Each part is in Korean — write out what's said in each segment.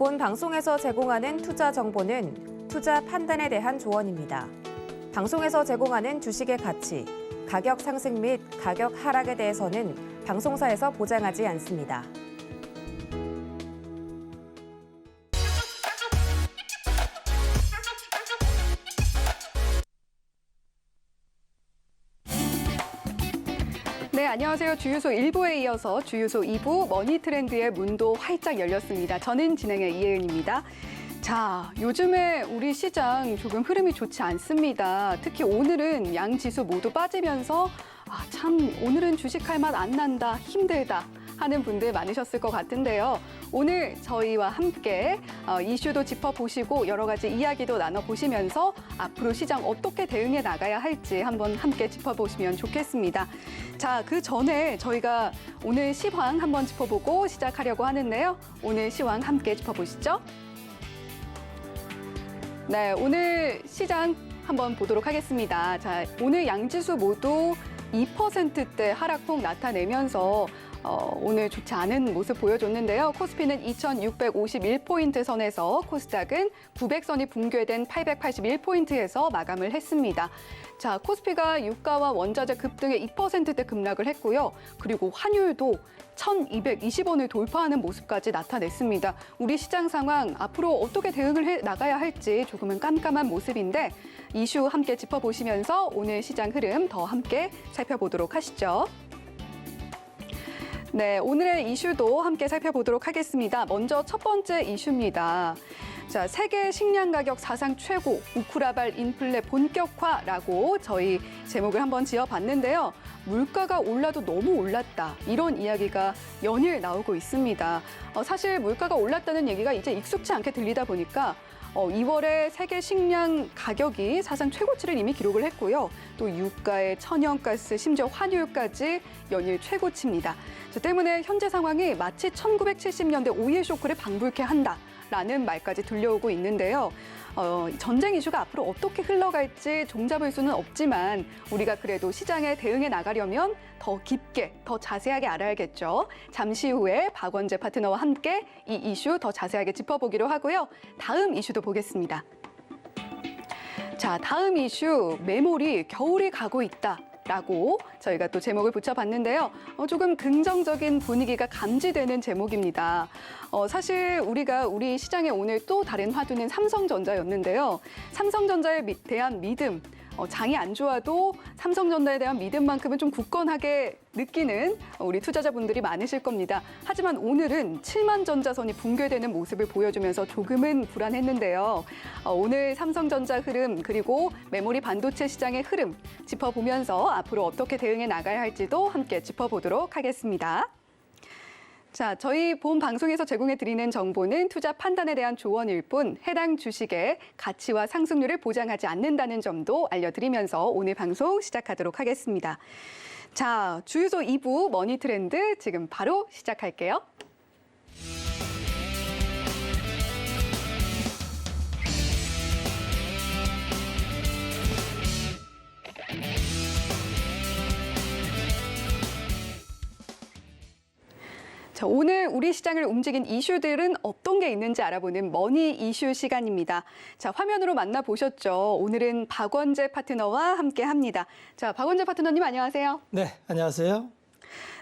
본 방송에서 제공하는 투자 정보는 투자 판단에 대한 조언입니다. 방송에서 제공하는 주식의 가치, 가격 상승 및 가격 하락에 대해서는 방송사에서 보장하지 않습니다. 네, 안녕하세요. 주유소 1부에 이어서 주유소 2부 머니트렌드의 문도 활짝 열렸습니다. 저는 진행의 이혜은입니다. 자, 요즘에 우리 시장 조금 흐름이 좋지 않습니다. 특히 오늘은 양 지수 모두 빠지면서 참 오늘은 주식할 맛 안 난다, 힘들다 하는 분들 많으셨을 것 같은데요. 오늘 저희와 함께 이슈도 짚어보시고 여러 가지 이야기도 나눠보시면서 앞으로 시장 어떻게 대응해 나가야 할지 한번 함께 짚어보시면 좋겠습니다. 자, 그 전에 저희가 오늘 시황 한번 짚어보고 시작하려고 하는데요. 오늘 시황 함께 짚어보시죠. 네, 오늘 시장 한번 보도록 하겠습니다. 자, 오늘 양지수 모두 2%대 하락폭 나타내면서 오늘 좋지 않은 모습 보여줬는데요. 코스피는 2,651포인트 선에서 코스닥은 900선이 붕괴된 881포인트에서 마감을 했습니다. 자, 코스피가 유가와 원자재 급등에 2%대 급락을 했고요. 그리고 환율도 1,220원을 돌파하는 모습까지 나타냈습니다. 우리 시장 상황 앞으로 어떻게 대응을 해 나가야 할지 조금은 깜깜한 모습인데 이슈 함께 짚어보시면서 오늘 시장 흐름 더 함께 살펴보도록 하시죠. 네, 오늘의 이슈도 함께 살펴보도록 하겠습니다. 먼저 첫 번째 이슈입니다. 자, 세계 식량 가격 사상 최고, 우크라발 인플레 본격화라고 저희 제목을 한번 지어봤는데요. 물가가 올라도 너무 올랐다. 이런 이야기가 연일 나오고 있습니다. 사실 물가가 올랐다는 얘기가 이제 익숙치 않게 들리다 보니까 2월에 세계 식량 가격이 사상 최고치를 이미 기록을 했고요. 또 유가의 천연가스, 심지어 환율까지 연일 최고치입니다. 저 때문에 현재 상황이 마치 1970년대 오일 쇼크를 방불케 한다라는 말까지 들려오고 있는데요. 전쟁 이슈가 앞으로 어떻게 흘러갈지 종잡을 수는 없지만 우리가 그래도 시장에 대응해 나가려면 더 깊게, 더 자세하게 알아야겠죠. 잠시 후에 박원재 파트너와 함께 이 이슈 더 자세하게 짚어보기로 하고요. 다음 이슈도 보겠습니다. 자, 다음 이슈, 메모리 겨울이 가고 있다. 라고 저희가 또 제목을 붙여봤는데요. 조금 긍정적인 분위기가 감지되는 제목입니다. 사실 우리 시장에 오늘 또 다른 화두는 삼성전자였는데요. 삼성전자에 대한 믿음, 장이 안 좋아도 삼성전자에 대한 믿음만큼은 좀 굳건하게 느끼는 우리 투자자분들이 많으실 겁니다. 하지만 오늘은 7만 전자선이 붕괴되는 모습을 보여주면서 조금은 불안했는데요. 오늘 삼성전자 흐름 그리고 메모리 반도체 시장의 흐름 짚어보면서 앞으로 어떻게 대응해 나가야 할지도 함께 짚어보도록 하겠습니다. 자, 저희 본 방송에서 제공해드리는 정보는 투자 판단에 대한 조언일 뿐 해당 주식의 가치와 상승률을 보장하지 않는다는 점도 알려드리면서 오늘 방송 시작하도록 하겠습니다. 자, 주유소 2부 머니트렌드 지금 바로 시작할게요. 자, 오늘 우리 시장을 움직인 이슈들은 어떤 게 있는지 알아보는 머니 이슈 시간입니다. 자, 화면으로 만나보셨죠? 오늘은 박원재 파트너와 함께합니다. 자, 박원재 파트너님 안녕하세요. 네, 안녕하세요.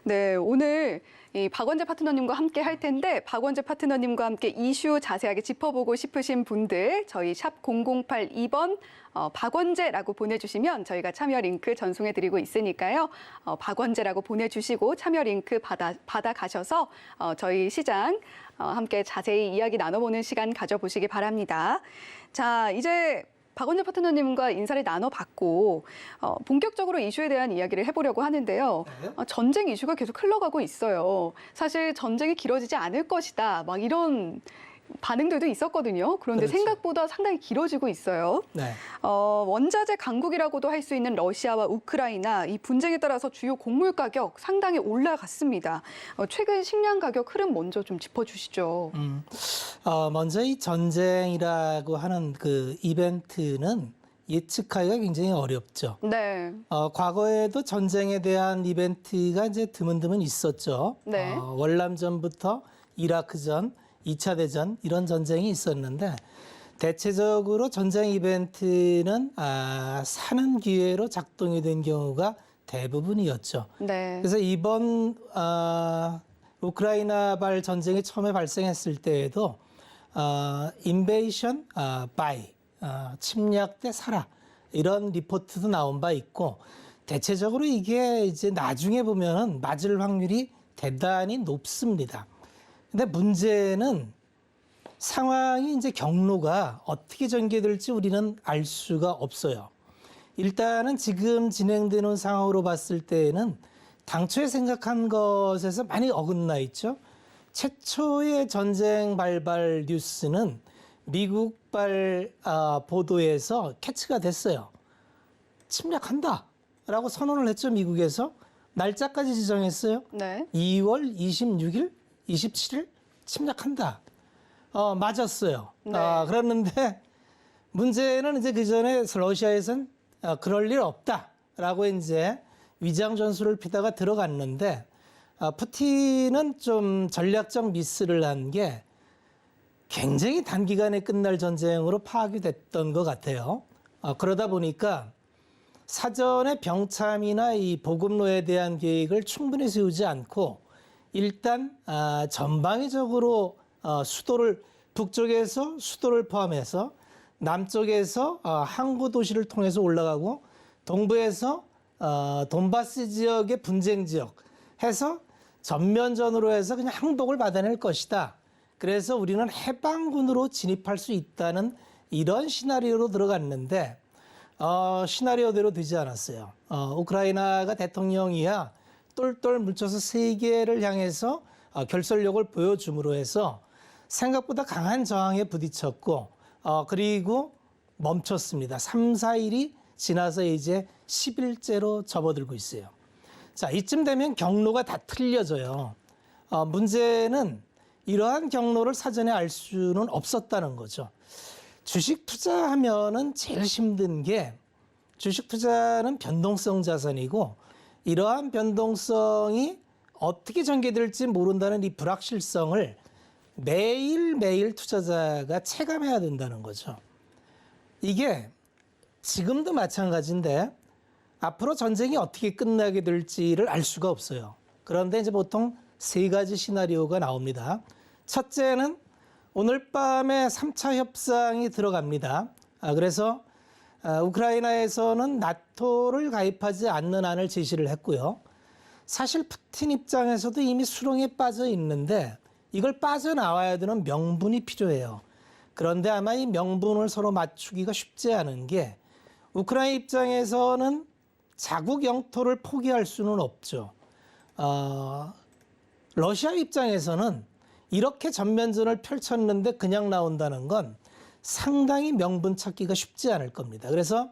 네, 오늘 이 박원재 파트너님과 함께 할 텐데 박원재 파트너님과 함께 이슈 자세하게 짚어보고 싶으신 분들 저희 샵 0082번 박원재라고 보내주시면 저희가 참여 링크 전송해드리고 있으니까요. 박원재라고 보내주시고 참여 링크 받아가셔서 저희 시장 함께 자세히 이야기 나눠보는 시간 가져보시기 바랍니다. 자, 이제 박원재 파트너님과 인사를 나눠봤고 본격적으로 이슈에 대한 이야기를 해보려고 하는데요. 네. 전쟁 이슈가 계속 흘러가고 있어요. 사실 전쟁이 길어지지 않을 것이다. 막 이런 반응들도 있었거든요. 그런데 그렇죠. 생각보다 상당히 길어지고 있어요. 네. 원자재 강국이라고도 할 수 있는 러시아와 우크라이나 이 분쟁에 따라서 주요 곡물 가격 상당히 올라갔습니다. 최근 식량 가격 흐름 먼저 좀 짚어주시죠. 먼저 이 전쟁이라고 하는 그 이벤트는 예측하기가 굉장히 어렵죠. 네. 과거에도 전쟁에 대한 이벤트가 이제 드문드문 있었죠. 네. 월남전부터 이라크전, 2차 대전 이런 전쟁이 있었는데 대체적으로 전쟁 이벤트는 사는 기회로 작동이 된 경우가 대부분이었죠. 네. 그래서 이번 우크라이나발 전쟁이 처음에 발생했을 때에도 인베이션 바이 침략 때 살아 이런 리포트도 나온 바 있고 대체적으로 이게 이제 나중에 보면은 맞을 확률이 대단히 높습니다. 근데 문제는 상황이 이제 경로가 어떻게 전개될지 우리는 알 수가 없어요. 일단은 지금 진행되는 상황으로 봤을 때에는 당초에 생각한 것에서 많이 어긋나 있죠. 최초의 전쟁 발발 뉴스는 미국발 보도에서 캐치가 됐어요. 침략한다라고 선언을 했죠. 미국에서. 날짜까지 지정했어요. 네. 2월 26일, 27일 침략한다. 맞았어요. 네. 그랬는데 문제는 이제 그 전에 러시아에선 그럴 일 없다라고 이제 위장 전술을 피다가 들어갔는데 푸틴은 좀 전략적 미스를 한 게 굉장히 단기간에 끝날 전쟁으로 파악이 됐던 것 같아요. 그러다 보니까 사전에 병참이나 이 보급로에 대한 계획을 충분히 세우지 않고 일단 전방위적으로 수도를 북쪽에서 수도를 포함해서 남쪽에서 항구 도시를 통해서 올라가고 동부에서 돈바스 지역의 분쟁 지역 해서 전면전으로 해서 그냥 항복을 받아낼 것이다. 그래서 우리는 해방군으로 진입할 수 있다는 이런 시나리오로 들어갔는데 시나리오대로 되지 않았어요. 우크라이나가 대통령이야 똘똘 뭉쳐서 세계를 향해서 결속력을 보여줌으로 해서 생각보다 강한 저항에 부딪혔고 그리고 멈췄습니다. 3, 4일이 지나서 이제 10일째로 접어들고 있어요. 자, 이쯤 되면 경로가 다 틀려져요. 문제는 이러한 경로를 사전에 알 수는 없었다는 거죠. 주식 투자하면은 제일 힘든 게 주식 투자는 변동성 자산이고 이러한 변동성이 어떻게 전개될지 모른다는 이 불확실성을 매일매일 투자자가 체감해야 된다는 거죠. 이게 지금도 마찬가지인데 앞으로 전쟁이 어떻게 끝나게 될지를 알 수가 없어요. 그런데 이제 보통 세 가지 시나리오가 나옵니다. 첫째는 오늘 밤에 3차 협상이 들어갑니다. 그래서 우크라이나에서는 나토를 가입하지 않는 안을 제시를 했고요. 사실 푸틴 입장에서도 이미 수렁에 빠져 있는데 이걸 빠져나와야 되는 명분이 필요해요. 그런데 아마 이 명분을 서로 맞추기가 쉽지 않은 게 우크라이나 입장에서는 자국 영토를 포기할 수는 없죠. 러시아 입장에서는 이렇게 전면전을 펼쳤는데 그냥 나온다는 건 상당히 명분 찾기가 쉽지 않을 겁니다. 그래서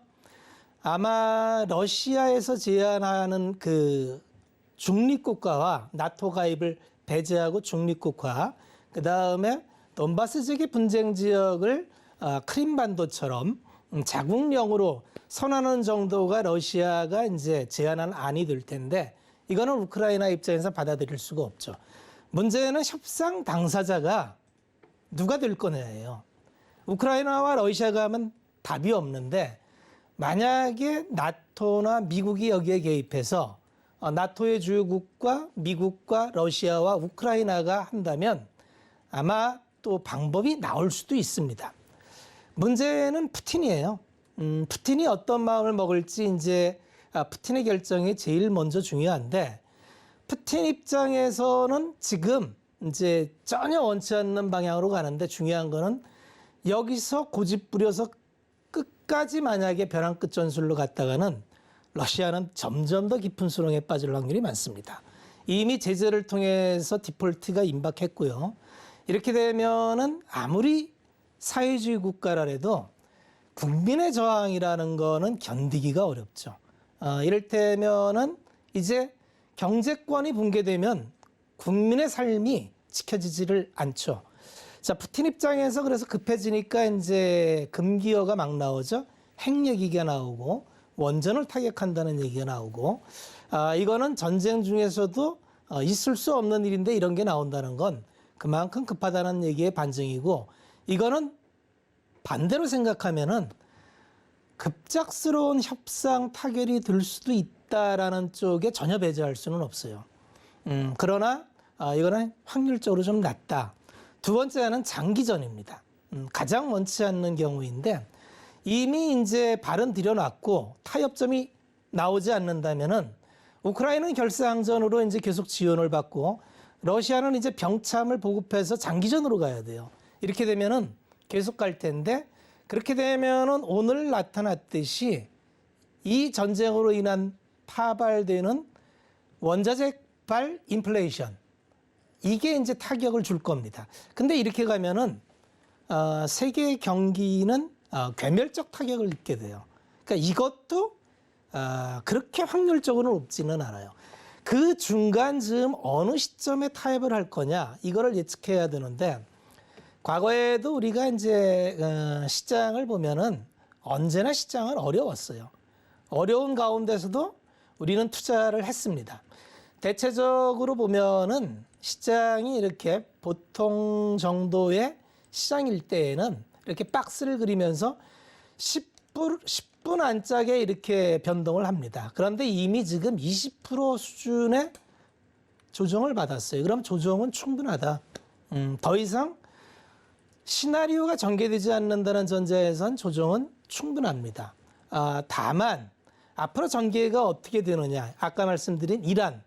아마 러시아에서 제안하는 그 중립국가와 나토 가입을 배제하고 중립국가, 그 다음에 돈바스 지역의 분쟁 지역을 크림반도처럼 자국령으로 선언하는 정도가 러시아가 이제 제안한 안이 될 텐데 이거는 우크라이나 입장에서 받아들일 수가 없죠. 문제는 협상 당사자가 누가 될 거냐예요. 우크라이나와 러시아가 하면 답이 없는데 만약에 나토나 미국이 여기에 개입해서 나토의 주요국과 미국과 러시아와 우크라이나가 한다면 아마 또 방법이 나올 수도 있습니다. 문제는 푸틴이에요. 푸틴이 어떤 마음을 먹을지 이제 푸틴의 결정이 제일 먼저 중요한데 푸틴 입장에서는 지금 이제 전혀 원치 않는 방향으로 가는데 중요한 거는 여기서 고집 부려서 끝까지 만약에 벼랑 끝 전술로 갔다가는 러시아는 점점 더 깊은 수렁에 빠질 확률이 많습니다. 이미 제재를 통해서 디폴트가 임박했고요. 이렇게 되면은 아무리 사회주의 국가라도 국민의 저항이라는 거는 견디기가 어렵죠. 이를테면은 이제 경제권이 붕괴되면 국민의 삶이 지켜지지를 않죠. 자, 푸틴 입장에서 그래서 급해지니까 이제 금기어가 막 나오죠. 핵 얘기가 나오고 원전을 타격한다는 얘기가 나오고 이거는 전쟁 중에서도 있을 수 없는 일인데 이런 게 나온다는 건 그만큼 급하다는 얘기의 반증이고 이거는 반대로 생각하면은 급작스러운 협상 타결이 될 수도 있다라는 쪽에 전혀 배제할 수는 없어요. 그러나 이거는 확률적으로 좀 낮다. 두 번째는 장기전입니다. 가장 원치 않는 경우인데 이미 이제 발은 들여놨고 타협점이 나오지 않는다면은 우크라이나는 결사항전으로 이제 계속 지원을 받고 러시아는 이제 병참을 보급해서 장기전으로 가야 돼요. 이렇게 되면은 계속 갈 텐데 그렇게 되면은 오늘 나타났듯이 이 전쟁으로 인한 파발되는 원자재발 인플레이션 이게 이제 타격을 줄 겁니다. 근데 이렇게 가면은 세계 경기는 괴멸적 타격을 입게 돼요. 그러니까 이것도 그렇게 확률적으로는 높지는 않아요. 그 중간쯤 어느 시점에 타협을 할 거냐 이거를 예측해야 되는데 과거에도 우리가 이제 시장을 보면은 언제나 시장은 어려웠어요. 어려운 가운데서도 우리는 투자를 했습니다. 대체적으로 보면은 시장이 이렇게 보통 정도의 시장일 때에는 이렇게 박스를 그리면서 10분 안짝에 이렇게 변동을 합니다. 그런데 이미 지금 20% 수준의 조정을 받았어요. 그럼 조정은 충분하다. 더 이상 시나리오가 전개되지 않는다는 전제에선 조정은 충분합니다. 다만 앞으로 전개가 어떻게 되느냐. 아까 말씀드린 이란,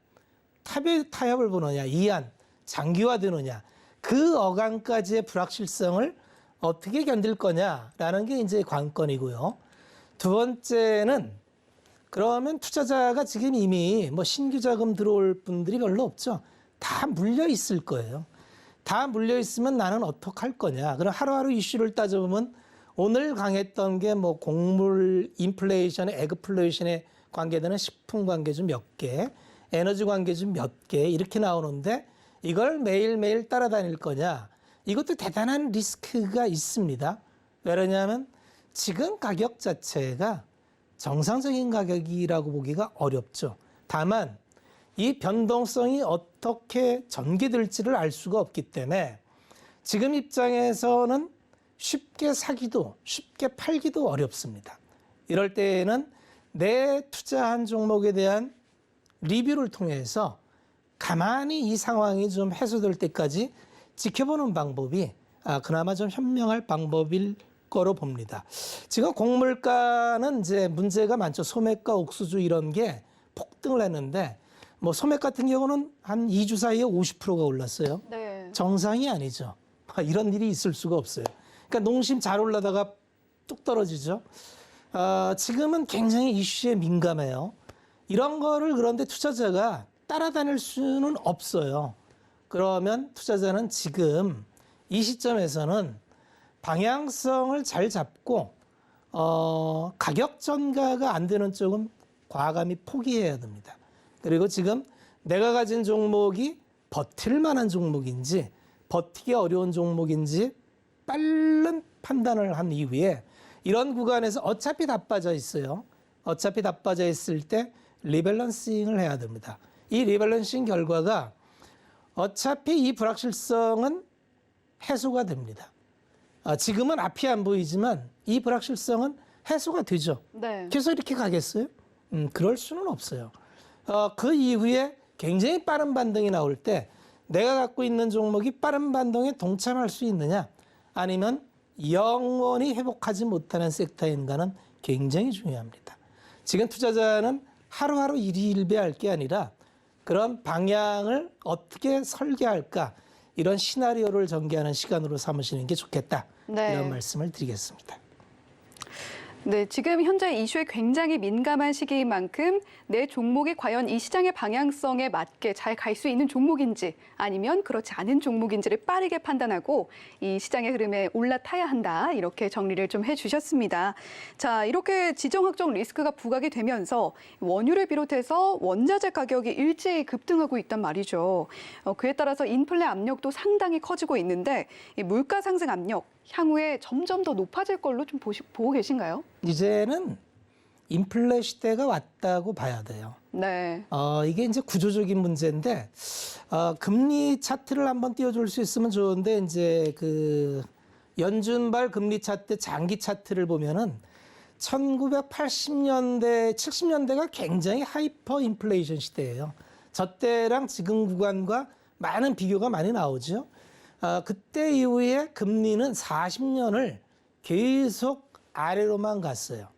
타협을 보느냐. 이안, 장기화되느냐. 그 어간까지의 불확실성을 어떻게 견딜 거냐라는 게 이제 관건이고요. 두 번째는 그러면 투자자가 지금 이미 뭐 신규 자금 들어올 분들이 별로 없죠. 다 물려 있을 거예요. 다 물려 있으면 나는 어떡할 거냐. 그럼 하루하루 이슈를 따져보면 오늘 강했던 게 뭐 곡물 인플레이션에 에그플레이션에 관계되는 식품 관계주 몇 개, 에너지 관계주 몇 개 이렇게 나오는데 이걸 매일매일 따라다닐 거냐. 이것도 대단한 리스크가 있습니다. 왜냐하면 지금 가격 자체가 정상적인 가격이라고 보기가 어렵죠. 다만 이 변동성이 어떻게 전개될지를 알 수가 없기 때문에 지금 입장에서는 쉽게 사기도 쉽게 팔기도 어렵습니다. 이럴 때에는 내 투자한 종목에 대한 리뷰를 통해서 가만히 이 상황이 좀 해소될 때까지 지켜보는 방법이 그나마 좀 현명할 방법일 거로 봅니다. 지금 곡물가는 이제 문제가 많죠. 소맥과 옥수수 이런 게 폭등을 했는데 뭐 소맥 같은 경우는 한 2주 사이에 50%가 올랐어요. 네. 정상이 아니죠. 이런 일이 있을 수가 없어요. 그러니까 농심 잘 올라다가 뚝 떨어지죠. 지금은 굉장히 이슈에 민감해요. 이런 거를 그런데 투자자가 따라다닐 수는 없어요. 그러면 투자자는 지금 이 시점에서는 방향성을 잘 잡고 가격 전가가 안 되는 쪽은 과감히 포기해야 됩니다. 그리고 지금 내가 가진 종목이 버틸 만한 종목인지 버티기 어려운 종목인지 빠른 판단을 한 이후에 이런 구간에서 어차피 다 빠져 있어요. 어차피 다 빠져 있을 때 리밸런싱을 해야 됩니다. 이 리밸런싱 결과가 어차피 이 불확실성은 해소가 됩니다. 지금은 앞이 안 보이지만 이 불확실성은 해소가 되죠. 네. 계속 이렇게 가겠어요? 그럴 수는 없어요. 그 이후에 굉장히 빠른 반등이 나올 때 내가 갖고 있는 종목이 빠른 반등에 동참할 수 있느냐 아니면 영원히 회복하지 못하는 섹터인가는 굉장히 중요합니다. 지금 투자자는 하루하루 일희일비할 게 아니라 그런 방향을 어떻게 설계할까 이런 시나리오를 전개하는 시간으로 삼으시는 게 좋겠다. 네. 이런 말씀을 드리겠습니다. 네, 지금 현재 이슈에 굉장히 민감한 시기인 만큼 내 종목이 과연 이 시장의 방향성에 맞게 잘 갈 수 있는 종목인지 아니면 그렇지 않은 종목인지를 빠르게 판단하고 이 시장의 흐름에 올라타야 한다. 이렇게 정리를 좀 해주셨습니다. 자, 이렇게 지정학적 리스크가 부각이 되면서 원유를 비롯해서 원자재 가격이 일제히 급등하고 있단 말이죠. 그에 따라서 인플레 압력도 상당히 커지고 있는데 이 물가 상승 압력 향후에 점점 더 높아질 걸로 좀 보고 계신가요? 이제는 인플레 시대가 왔다고 봐야 돼요. 네. 이게 이제 구조적인 문제인데 금리 차트를 한번 띄워줄 수 있으면 좋은데 이제 그 연준발 금리 차트 장기 차트를 보면은 1980년대, 70년대가 굉장히 하이퍼 인플레이션 시대예요. 저 때랑 지금 구간과 많은 비교가 많이 나오죠. 그때 이후에 금리는 40년을 계속 아래로만 갔어요.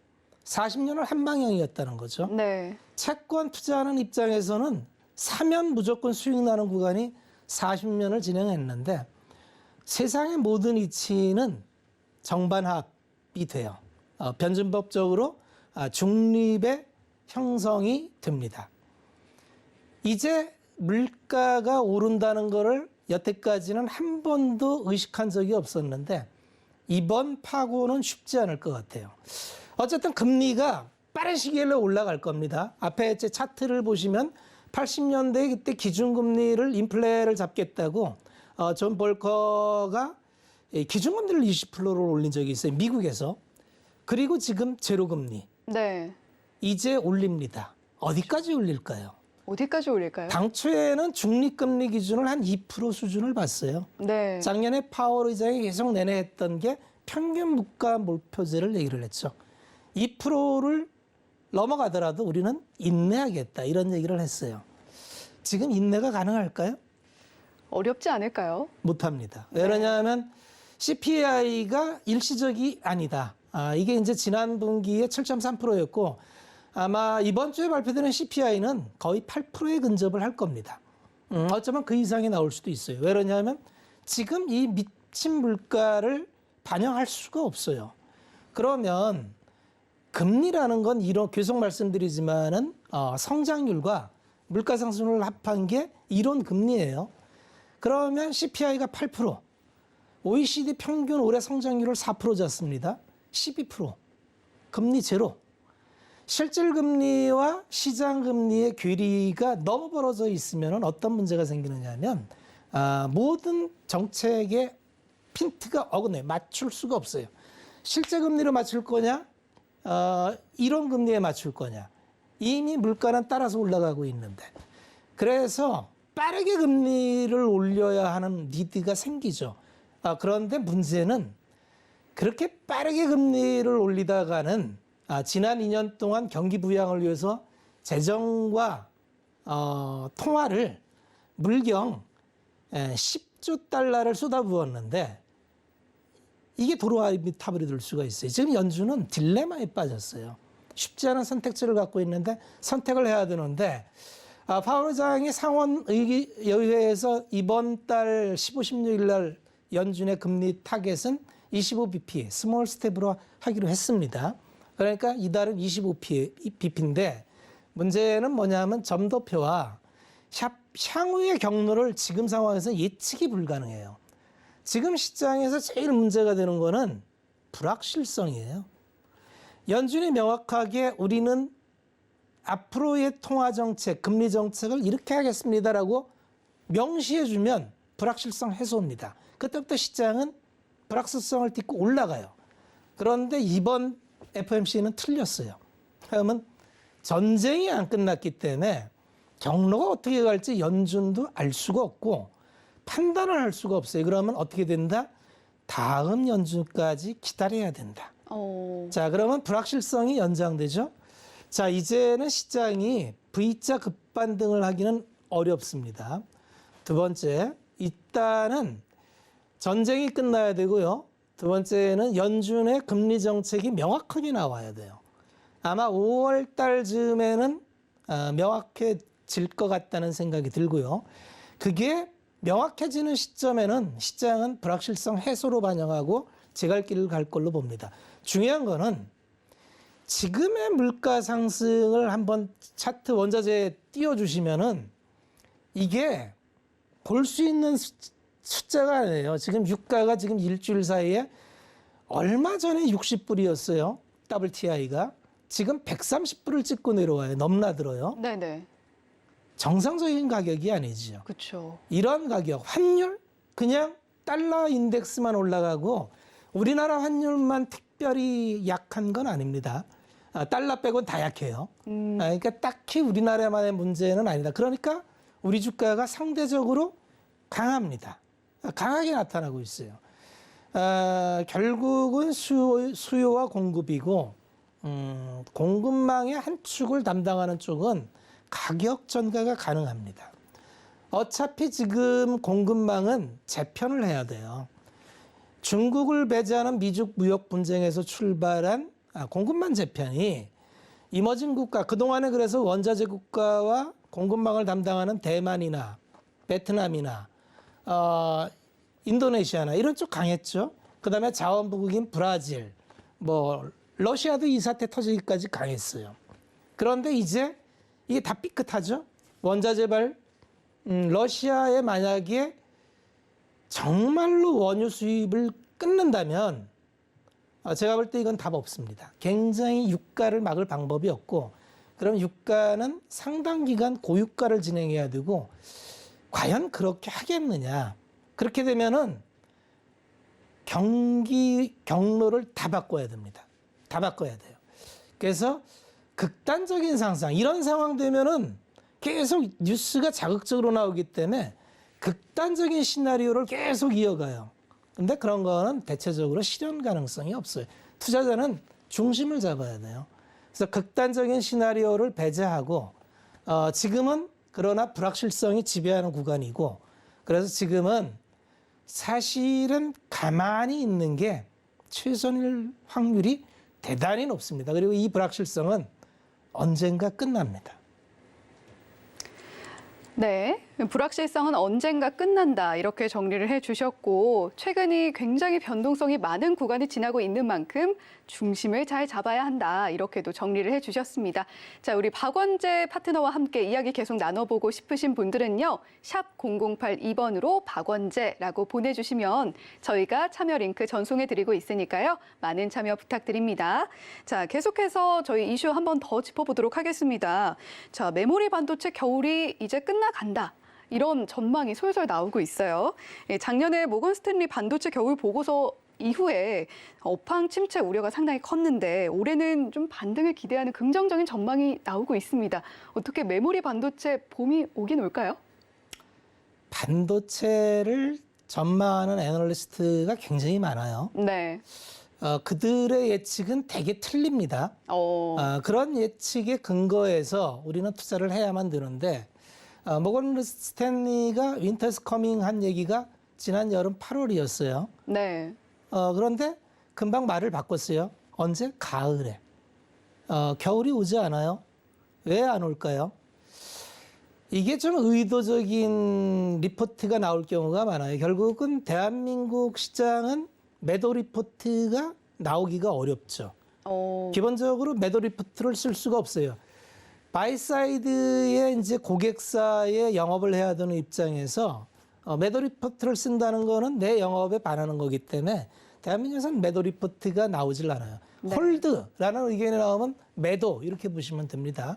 40년을 한 방향이었다는 거죠. 네. 채권 투자하는 입장에서는 사면 무조건 수익 나는 구간이 40년을 진행했는데 세상의 모든 이치는 정반합이 돼요. 변증법적으로 중립의 형성이 됩니다. 이제 물가가 오른다는 거를 여태까지는 한 번도 의식한 적이 없었는데 이번 파고는 쉽지 않을 것 같아요. 어쨌든 금리가 빠른 시기에 올라갈 겁니다. 앞에 제 차트를 보시면 80년대 그때 기준금리를 인플레를 잡겠다고 존 볼커가 기준금리를 20%를 올린 적이 있어요. 미국에서. 그리고 지금 제로금리. 네. 이제 올립니다. 어디까지 올릴까요? 어디까지 올릴까요? 당초에는 중립금리 기준을 한 2% 수준을 봤어요. 네. 작년에 파월 의장이 계속 내내 했던 게 평균 물가 몰표제를 얘기를 했죠. 2%를 넘어가더라도 우리는 인내하겠다 이런 얘기를 했어요. 지금 인내가 가능할까요? 어렵지 않을까요? 못합니다. 왜냐하면 CPI가 일시적이 아니다. 이게 이제 지난 분기에 7.3%였고 아마 이번 주에 발표되는 CPI는 거의 8%에 근접을 할 겁니다. 어쩌면 그 이상이 나올 수도 있어요. 왜냐하면 지금 이 미친 물가를 반영할 수가 없어요. 그러면 금리라는 건 이런 계속 말씀드리지만은 성장률과 물가 상승을 합한 게 이론 금리예요. 그러면 CPI가 8%, OECD 평균 올해 성장률을 4% 잤습니다. 12%, 금리 제로. 실질 금리와 시장 금리의 괴리가 너무 벌어져 있으면 어떤 문제가 생기느냐면 모든 정책의 핀트가 어긋나요. 맞출 수가 없어요. 실제 금리로 맞출 거냐, 이론 금리에 맞출 거냐. 이미 물가는 따라서 올라가고 있는데. 그래서 빠르게 금리를 올려야 하는 니드가 생기죠. 그런데 문제는 그렇게 빠르게 금리를 올리다가는 지난 2년 동안 경기 부양을 위해서 재정과 통화를 물경 10조 달러를 쏟아부었는데 이게 도로아미타불이 될 수가 있어요. 지금 연준은 딜레마에 빠졌어요. 쉽지 않은 선택지를 갖고 있는데 선택을 해야 되는데 파월 의장이 상원의회에서 이번 달 15, 16일 날 연준의 금리 타겟은 25bp, 스몰 스텝으로 하기로 했습니다. 그러니까 이달은 25bp인데 문제는 뭐냐면 점도표와 향후의 경로를 지금 상황에서 예측이 불가능해요. 지금 시장에서 제일 문제가 되는 거는 불확실성이에요. 연준이 명확하게 우리는 앞으로의 통화 정책, 금리 정책을 이렇게 하겠습니다라고 명시해주면 불확실성 해소입니다. 그때부터 시장은 불확실성을 딛고 올라가요. 그런데 이번 FOMC는 틀렸어요. 그러면 전쟁이 안 끝났기 때문에 경로가 어떻게 갈지 연준도 알 수가 없고 판단을 할 수가 없어요. 그러면 어떻게 된다? 다음 연준까지 기다려야 된다. 자, 그러면 불확실성이 연장되죠. 자, 이제는 시장이 V자 급반등을 하기는 어렵습니다. 두 번째, 일단은 전쟁이 끝나야 되고요. 두 번째는 연준의 금리 정책이 명확하게 나와야 돼요. 아마 5월 달쯤에는 명확해질 것 같다는 생각이 들고요. 그게 명확해지는 시점에는 시장은 불확실성 해소로 반영하고 제 갈 길을 갈 걸로 봅니다. 중요한 거는 지금의 물가 상승을 한번 차트 원자재에 띄워주시면은 이게 볼 수 있는 숫자가 아니에요. 지금 유가가 지금 일주일 사이에 얼마 전에 60불이었어요. WTI가. 지금 130불을 찍고 내려와요. 넘나들어요. 네네. 정상적인 가격이 아니죠. 그렇죠. 이런 가격, 환율 그냥 달러 인덱스만 올라가고 우리나라 환율만 특별히 약한 건 아닙니다. 달러 빼고는 다 약해요. 그러니까 딱히 우리나라만의 문제는 아니다. 그러니까 우리 주가가 상대적으로 강합니다. 강하게 나타나고 있어요. 결국은 수요와 공급이고 공급망의 한 축을 담당하는 쪽은 가격 전가가 가능합니다. 어차피 지금 공급망은 재편을 해야 돼요. 중국을 배제하는 미중 무역 분쟁에서 출발한 공급망 재편이 이머징 국가, 그동안에 그래서 원자재 국가와 공급망을 담당하는 대만이나 베트남이나 인도네시아나 이런 쪽 강했죠. 그다음에 자원부국인 브라질, 뭐 러시아도 이 사태 터지기까지 강했어요. 그런데 이제 이게 다 삐끗하죠. 원자재발 러시아에 만약에 정말로 원유 수입을 끊는다면 제가 볼 때 이건 답 없습니다. 굉장히 유가를 막을 방법이 없고, 그럼 유가는 상당 기간 고유가를 진행해야 되고, 과연 그렇게 하겠느냐. 그렇게 되면은 경로를 다 바꿔야 됩니다. 다 바꿔야 돼요. 그래서 극단적인 상상, 이런 상황 되면은 계속 뉴스가 자극적으로 나오기 때문에 극단적인 시나리오를 계속 이어가요. 근데 그런 거는 대체적으로 실현 가능성이 없어요. 투자자는 중심을 잡아야 돼요. 그래서 극단적인 시나리오를 배제하고 지금은 그러나 불확실성이 지배하는 구간이고, 그래서 지금은 사실은 가만히 있는 게 최선일 확률이 대단히 높습니다. 그리고 이 불확실성은 언젠가 끝납니다. 네, 불확실성은 언젠가 끝난다 이렇게 정리를 해주셨고, 최근이 굉장히 변동성이 많은 구간이 지나고 있는 만큼 중심을 잘 잡아야 한다 이렇게도 정리를 해주셨습니다. 자, 우리 박원재 파트너와 함께 이야기 계속 나눠보고 싶으신 분들은요, 샵 0082번으로 박원재라고 보내주시면 저희가 참여 링크 전송해드리고 있으니까요, 많은 참여 부탁드립니다. 자, 계속해서 저희 이슈 한 번 더 짚어보도록 하겠습니다. 자, 메모리 반도체 겨울이 이제 끝나간다. 이런 전망이 솔솔 나오고 있어요. 작년에 모건 스탠리 반도체 겨울 보고서 이후에 업황 침체 우려가 상당히 컸는데 올해는 좀 반등을 기대하는 긍정적인 전망이 나오고 있습니다. 어떻게 메모리 반도체 봄이 오긴 올까요? 반도체를 전망하는 애널리스트가 굉장히 많아요. 네. 그들의 예측은 되게 틀립니다. 그런 예측에 근거해서 우리는 투자를 해야만 되는데, 모건 스탠리가 윈터스 커밍 한 얘기가 지난 여름 8월이었어요. 네. 그런데 금방 말을 바꿨어요. 언제? 가을에. 겨울이 오지 않아요? 왜 안 올까요? 이게 좀 의도적인 리포트가 나올 경우가 많아요. 결국은 대한민국 시장은 매도 리포트가 나오기가 어렵죠. 기본적으로 매도 리포트를 쓸 수가 없어요. 바이사이드의 이제 고객사의 영업을 해야 되는 입장에서 매도 리포트를 쓴다는 거는 내 영업에 반하는 거기 때문에 대한민국에서는 매도 리포트가 나오질 않아요. 네. 홀드라는 의견이 나오면 매도 이렇게 보시면 됩니다.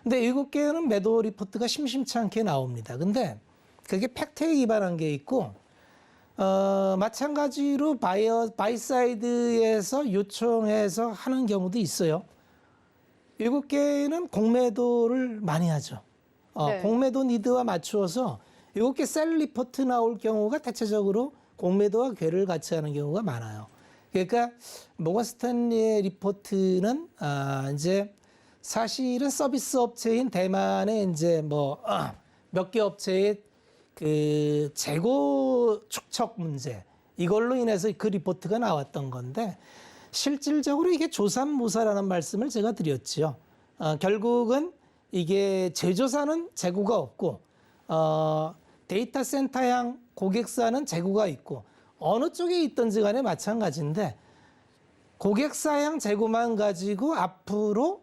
근데 7개는 매도 리포트가 심심치 않게 나옵니다. 근데 그게 팩트에 기반한 게 있고, 마찬가지로 바이사이드에서 요청해서 하는 경우도 있어요. 7개는 공매도를 많이 하죠. 네. 공매도 니드와 맞추어서 7개 셀 리포트 나올 경우가 대체적으로 공매도와 궤를 같이 하는 경우가 많아요. 그러니까 모건 스탠리의 리포트는 이제 사실은 서비스 업체인 대만의 이제 몇 개 업체의 그 재고 축적 문제, 이걸로 인해서 그 리포트가 나왔던 건데, 실질적으로 이게 조삼모사라는 말씀을 제가 드렸지요. 결국은 이게 제조사는 재고가 없고 데이터 센터향 고객사는 재고가 있고, 어느 쪽에 있든지 간에 마찬가지인데, 고객사향 재고만 가지고 앞으로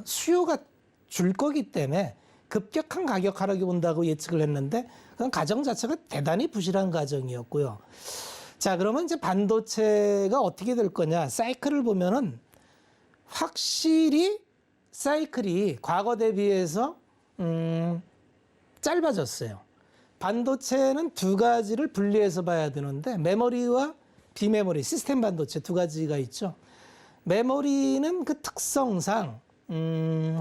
수요가 줄 거기 때문에 급격한 가격 하락이 온다고 예측을 했는데, 그건 가정 자체가 대단히 부실한 가정이었고요. 자, 그러면 이제 반도체가 어떻게 될 거냐? 사이클을 보면은 확실히 사이클이 과거 대비해서 짧아졌어요. 반도체는 두 가지를 분리해서 봐야 되는데, 메모리와 비메모리, 시스템 반도체 두 가지가 있죠. 메모리는 그 특성상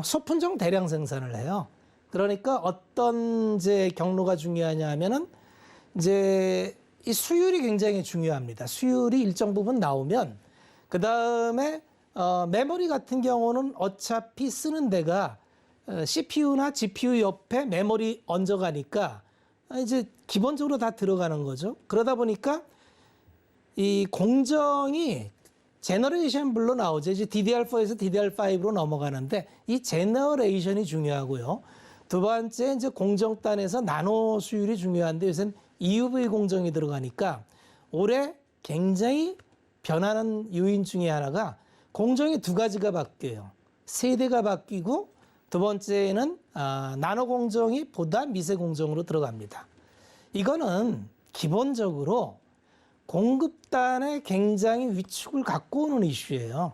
소품종 대량 생산을 해요. 그러니까 어떤 이제 경로가 중요하냐 하면은 이제 이 수율이 굉장히 중요합니다. 수율이 일정 부분 나오면 그 다음에 메모리 같은 경우는 어차피 쓰는 데가 CPU나 GPU 옆에 메모리 얹어가니까 이제 기본적으로 다 들어가는 거죠. 그러다 보니까 이 공정이 제너레이션 불로 나오죠. 이제 DDR4에서 DDR5로 넘어가는데 이 제너레이션이 중요하고요. 두 번째 이제 공정단에서 나노 수율이 중요한데 요새는 EUV 공정이 들어가니까 올해 굉장히 변하는 요인 중에 하나가 공정이 두 가지가 바뀌어요. 세대가 바뀌고 두 번째는 나노 공정이 보다 미세 공정으로 들어갑니다. 이거는 기본적으로 공급단에 굉장히 위축을 갖고 오는 이슈예요.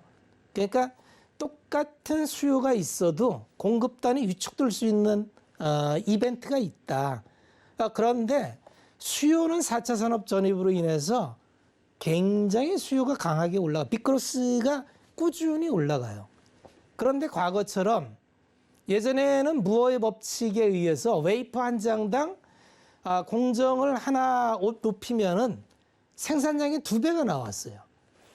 그러니까 똑같은 수요가 있어도 공급단이 위축될 수 있는 이벤트가 있다. 그런데 수요는 4차 산업 전입으로 인해서 굉장히 수요가 강하게 올라가, 빅그로스가 꾸준히 올라가요. 그런데 과거처럼 예전에는 무어의 법칙에 의해서 웨이퍼 한 장당 공정을 하나 높이면은 생산량이 2배가 나왔어요.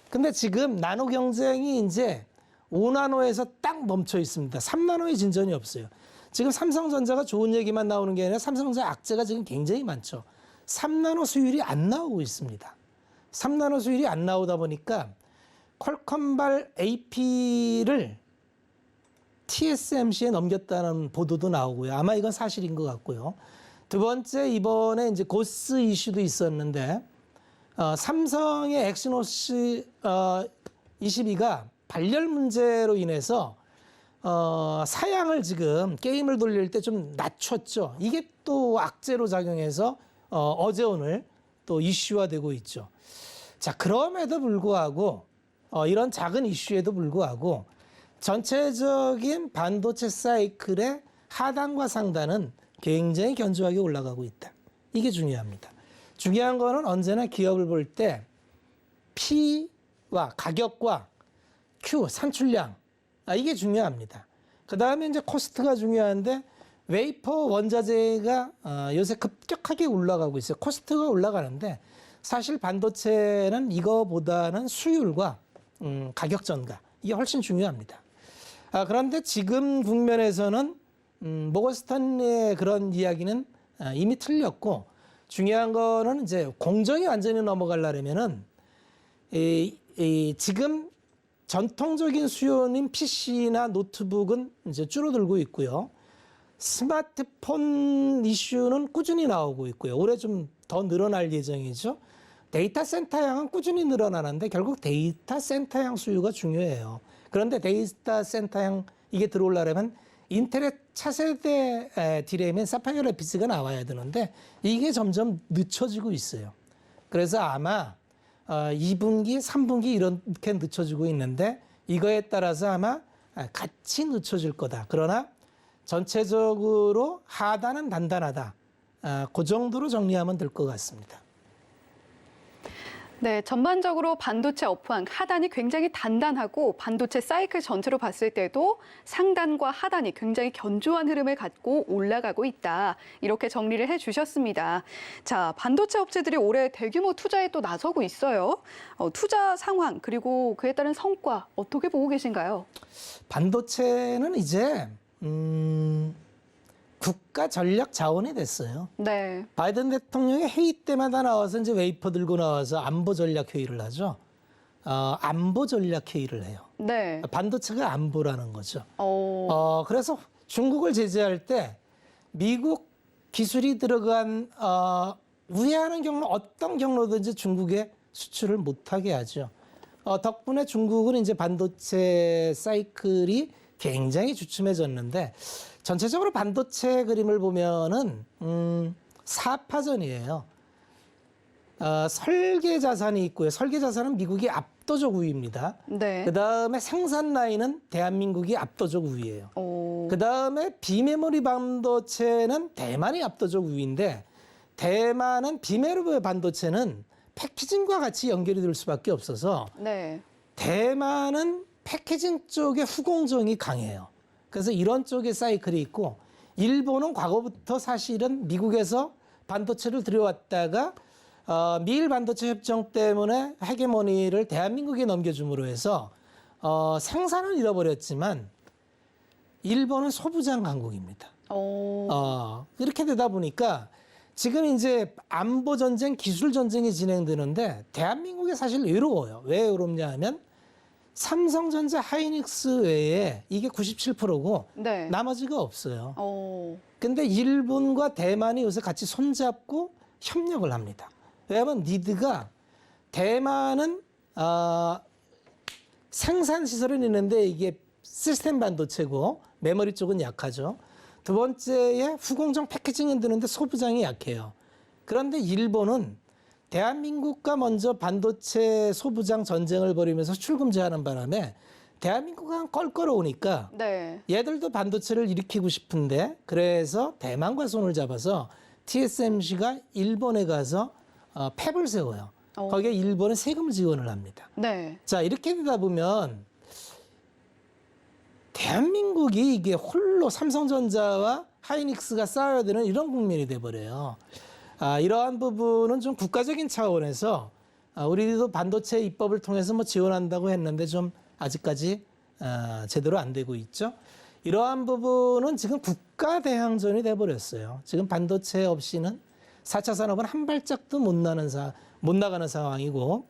근데 지금 나노 경쟁이 이제 5나노에서 딱 멈춰 있습니다. 3나노의 진전이 없어요. 지금 삼성전자가 좋은 얘기만 나오는 게 아니라 삼성전자 악재가 지금 굉장히 많죠. 3나노 수율이 안 나오고 있습니다. 3나노 수율이 안 나오다 보니까 퀄컴발 AP를 TSMC에 넘겼다는 보도도 나오고요. 아마 이건 사실인 것 같고요. 두 번째, 이번에 이제 고스 이슈도 있었는데 삼성의 엑시노스 22가 발열 문제로 인해서 사양을 지금 게임을 돌릴 때 좀 낮췄죠. 이게 또 악재로 작용해서 어제 오늘 또 이슈화되고 있죠. 자, 그럼에도 불구하고 이런 작은 이슈에도 불구하고 전체적인 반도체 사이클의 하단과 상단은 굉장히 견조하게 올라가고 있다. 이게 중요합니다. 중요한 거는 언제나 기업을 볼 때 P와 가격과 Q, 산출량, 이게 중요합니다. 그 다음에 이제 코스트가 중요한데 웨이퍼 원자재가 요새 급격하게 올라가고 있어요. 코스트가 올라가는데 사실 반도체는 이거보다는 수율과 가격 전가, 이게 훨씬 중요합니다. 그런데 지금 국면에서는 모건스탄리의 그런 이야기는 이미 틀렸고, 중요한 거는 이제 공정이 완전히 넘어가려면은 지금 전통적인 수요인 PC나 노트북은 이제 줄어들고 있고요. 스마트폰 이슈는 꾸준히 나오고 있고요. 올해 좀 더 늘어날 예정이죠. 데이터 센터향은 꾸준히 늘어나는데 결국 데이터 센터향 수요가 중요해요. 그런데 데이터 센터향 이게 들어오려면 인텔의 차세대 디램인 사파이어 래피드가 나와야 되는데 이게 점점 늦춰지고 있어요. 그래서 아마 2분기, 3분기 이렇게 늦춰지고 있는데 이거에 따라서 아마 같이 늦춰질 거다. 그러나 전체적으로 하단은 단단하다. 그 정도로 정리하면 될 것 같습니다. 네, 전반적으로 반도체 업황 하단이 굉장히 단단하고 반도체 사이클 전체로 봤을 때도 상단과 하단이 굉장히 견조한 흐름을 갖고 올라가고 있다. 이렇게 정리를 해주셨습니다. 자, 반도체 업체들이 올해 대규모 투자에 또 나서고 있어요. 투자 상황 그리고 그에 따른 성과 어떻게 보고 계신가요? 반도체는 이제 국가 전략 자원이 됐어요. 네. 바이든 대통령이 회의 때마다 나와서 이제 웨이퍼 들고 나와서 안보 전략 회의를 하죠. 안보 전략 회의를 해요. 네. 반도체가 안보라는 거죠. 어, 그래서 중국을 제재할 때 미국 기술이 들어간 우회하는 경로, 어떤 경로든지 중국에 수출을 못하게 하죠. 덕분에 중국은 이제 반도체 사이클이 굉장히 주춤해졌는데 전체적으로 반도체 그림을 보면은 사파전이에요. 설계 자산이 있고요. 설계 자산은 미국이 압도적 우위입니다. 네. 그 다음에 생산 라인은 대한민국이 압도적 우위예요. 그 다음에 비메모리 반도체는 대만이 압도적 우위인데 대만은 비메모리 반도체는 패키징과 같이 연결이 될 수밖에 없어서 네. 대만은 패키징 쪽에 후공정이 강해요. 그래서 이런 쪽의 사이클이 있고 일본은 과거부터 사실은 미국에서 반도체를 들여왔다가 미일 반도체 협정 때문에 헤게모니를 대한민국에 넘겨줌으로 해서 생산을 잃어버렸지만 일본은 소부장 강국입니다. 이렇게 되다 보니까 지금 이제 안보 전쟁, 기술 전쟁이 진행되는데 대한민국이 사실 외로워요. 왜 외롭냐 하면 삼성전자, 하이닉스 외에 이게 97%고 네. 나머지가 없어요. 근데 일본과 대만이 요새 같이 손잡고 협력을 합니다. 왜냐하면 니드가 대만은 생산 시설은 있는데 이게 시스템 반도체고 메모리 쪽은 약하죠. 두 번째에 후공정 패키징은 드는데 소부장이 약해요. 그런데 일본은 대한민국과 먼저 반도체 소부장 전쟁을 벌이면서 출금제하는 바람에 대한민국은 껄끄러우니까 네. 얘들도 반도체를 일으키고 싶은데 그래서 대만과 손을 잡아서 TSMC가 일본에 가서 팹을 세워요. 거기에 일본은 세금 지원을 합니다. 네. 자, 이렇게 되다 보면 대한민국이 이게 홀로 삼성전자와 하이닉스가 싸워야 되는 이런 국면이 돼버려요. 이러한 부분은 좀 국가적인 차원에서 우리도 반도체 입법을 통해서 뭐 지원한다고 했는데 좀 아직까지 제대로 안 되고 있죠. 이러한 부분은 지금 국가 대항전이 돼버렸어요. 지금 반도체 없이는 4차 산업은 한 발짝도 못 나가는 상황이고,